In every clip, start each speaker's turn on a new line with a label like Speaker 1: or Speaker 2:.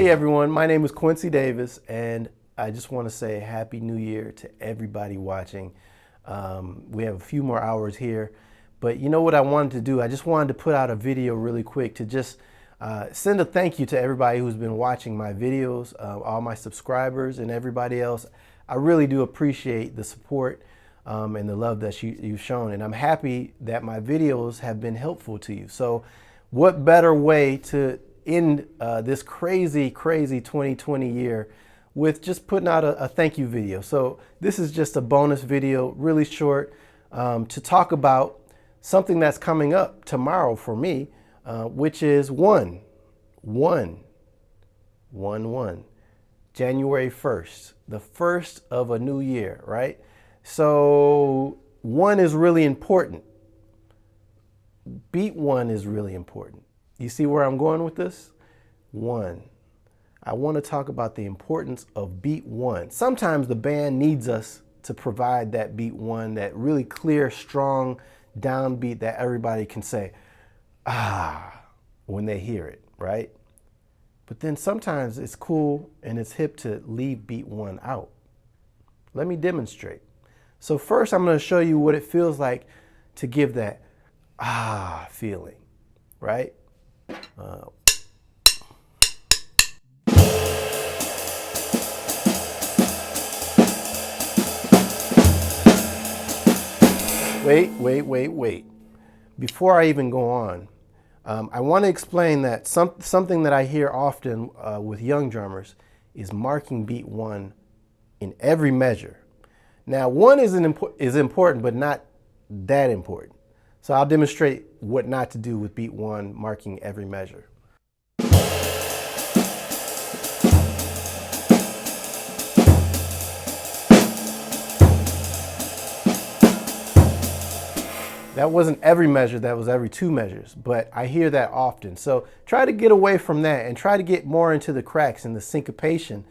Speaker 1: Hey everyone, my name is Quincy Davis, and I just want to say Happy New Year to everybody watching. We have a few more hours here, but you know what I wanted to do? I just wanted to put out a video really quick to just send a thank you to everybody who's been watching my videos, all my subscribers and everybody else. I really do appreciate the support and the love that you've shown, and I'm happy that my videos have been helpful to you. So what better way to end this crazy 2020 year with just putting out a thank you video. So this is just a bonus video, really short, to talk about something that's coming up tomorrow for me, which is January 1st, the first of a new year, right? So one is really important. Beat one is really important. You see where I'm going with this? One. I want to talk about the importance of beat one. Sometimes the band needs us to provide that beat one, that really clear, strong downbeat that everybody can say, ah, when they hear it, right? But then sometimes it's cool and it's hip to leave beat one out. Let me demonstrate. So first I'm going to show you what it feels like to give that ah feeling, right? Wait. Before I even go on, I want to explain that something that I hear often with young drummers is marking beat one in every measure. Now, one is important, but not that important. So I'll demonstrate what not to do with beat one marking every measure. That wasn't every measure, that was every two measures, but I hear that often. So try to get away from that and try to get more into the cracks and the syncopation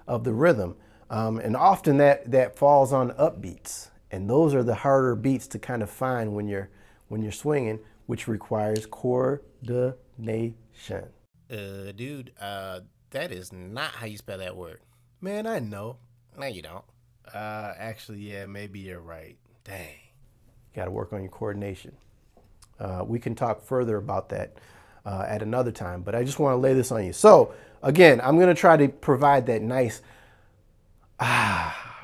Speaker 1: of the rhythm. And often that falls on upbeats. And those are the harder beats to kind of find when you're swinging, which requires coordination.
Speaker 2: Dude, that is not how you spell that word.
Speaker 1: Man, I know.
Speaker 2: No, you don't.
Speaker 1: Actually, yeah, maybe you're right. Dang. Got to work on your coordination. We can talk further about that at another time, but I just want to lay this on you. So again, I'm going to try to provide that nice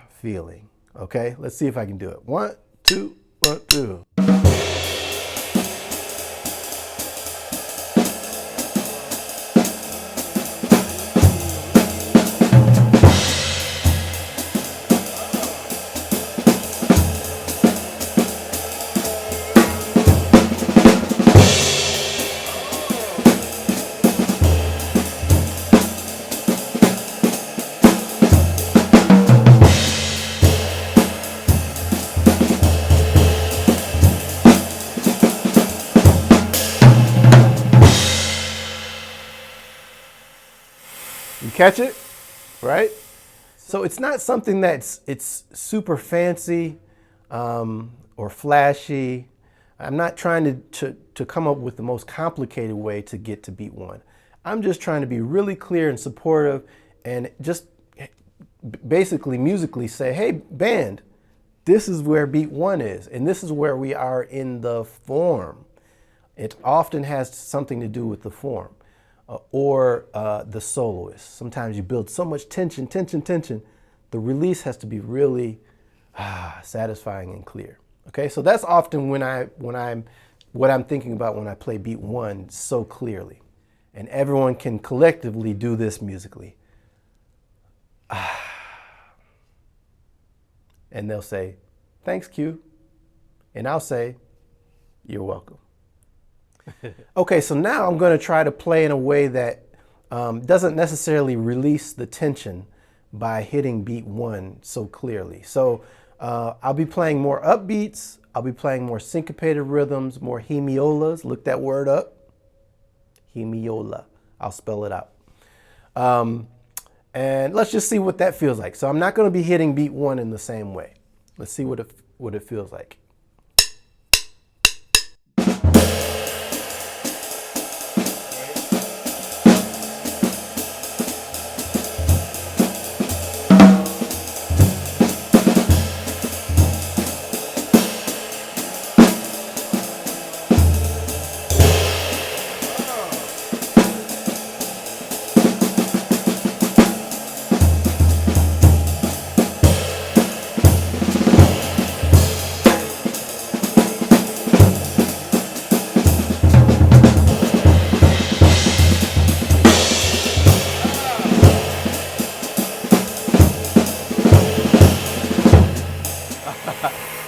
Speaker 1: feeling. Okay, let's see if I can do it. 1, 2, 1, 2. You catch it, right? So it's not something it's super fancy or flashy. I'm not trying to come up with the most complicated way to get to beat one. I'm just trying to be really clear and supportive and just basically musically say, hey, band, this is where beat one is, and this is where we are in the form. It often has something to do with the form. Or the soloist. Sometimes you build so much tension. The release has to be really satisfying and clear. Okay, so that's often what I'm thinking about when I play beat one so clearly, and everyone can collectively do this musically. And they'll say, "Thanks, Q," and I'll say, "You're welcome." Okay, so now I'm going to try to play in a way that doesn't necessarily release the tension by hitting beat one so clearly. So I'll be playing more upbeats, I'll be playing more syncopated rhythms, more hemiolas. Look that word up. Hemiola. I'll spell it out. And let's just see what that feels like. So I'm not going to be hitting beat one in the same way. Let's see what it feels like.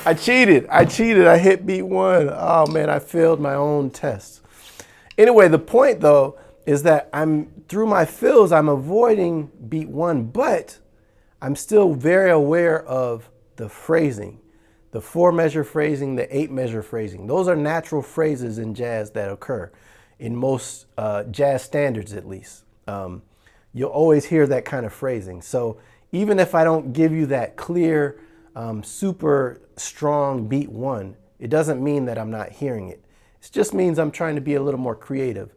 Speaker 1: I cheated. I hit beat 1. Oh man, I failed my own test. Anyway, the point though is that through my fills, I'm avoiding beat 1, but I'm still very aware of the phrasing, the 4-measure phrasing, the 8-measure phrasing. Those are natural phrases in jazz that occur in most jazz standards, at least. You'll always hear that kind of phrasing. So even if I don't give you that clear, super strong beat 1, it doesn't mean that I'm not hearing it. It just means I'm trying to be a little more creative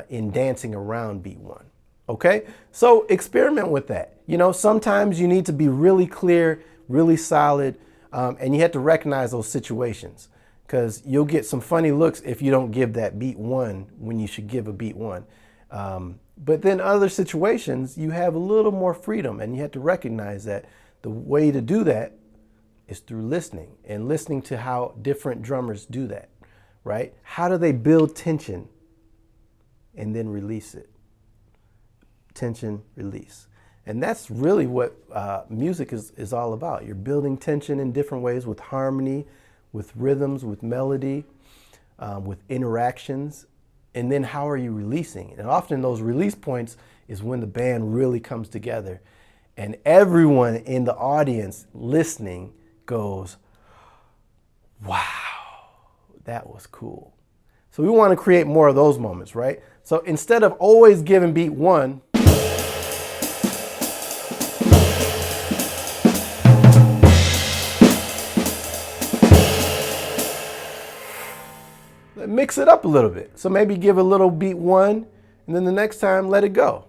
Speaker 1: in dancing around beat 1. Okay? So experiment with that. You know, sometimes you need to be really clear, really solid, and you have to recognize those situations, because you'll get some funny looks if you don't give that beat 1 when you should give a beat 1. But then other situations, you have a little more freedom, and you have to recognize that the way to do that is through listening, and listening to how different drummers do that, right? How do they build tension and then release it? Tension, release. And that's really what music is all about. You're building tension in different ways, with harmony, with rhythms, with melody, with interactions. And then how are you releasing? And often those release points is when the band really comes together and everyone in the audience listening goes, wow, that was cool. So we want to create more of those moments, right? So instead of always giving beat 1, mix it up a little bit. So maybe give a little beat 1, and then the next time let it go.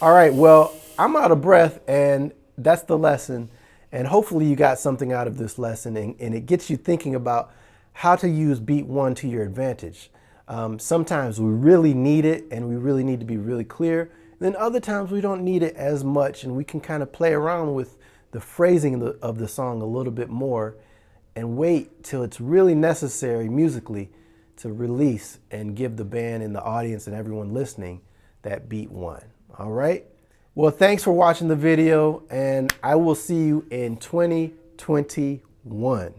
Speaker 1: All right, well, I'm out of breath, and that's the lesson. And hopefully you got something out of this lesson, and it gets you thinking about how to use beat 1 to your advantage. Sometimes we really need it, and we really need to be really clear. Then other times we don't need it as much, and we can kind of play around with the phrasing of the song a little bit more and wait till it's really necessary musically to release and give the band and the audience and everyone listening that beat 1. All right. Well, thanks for watching the video, and I will see you in 2021.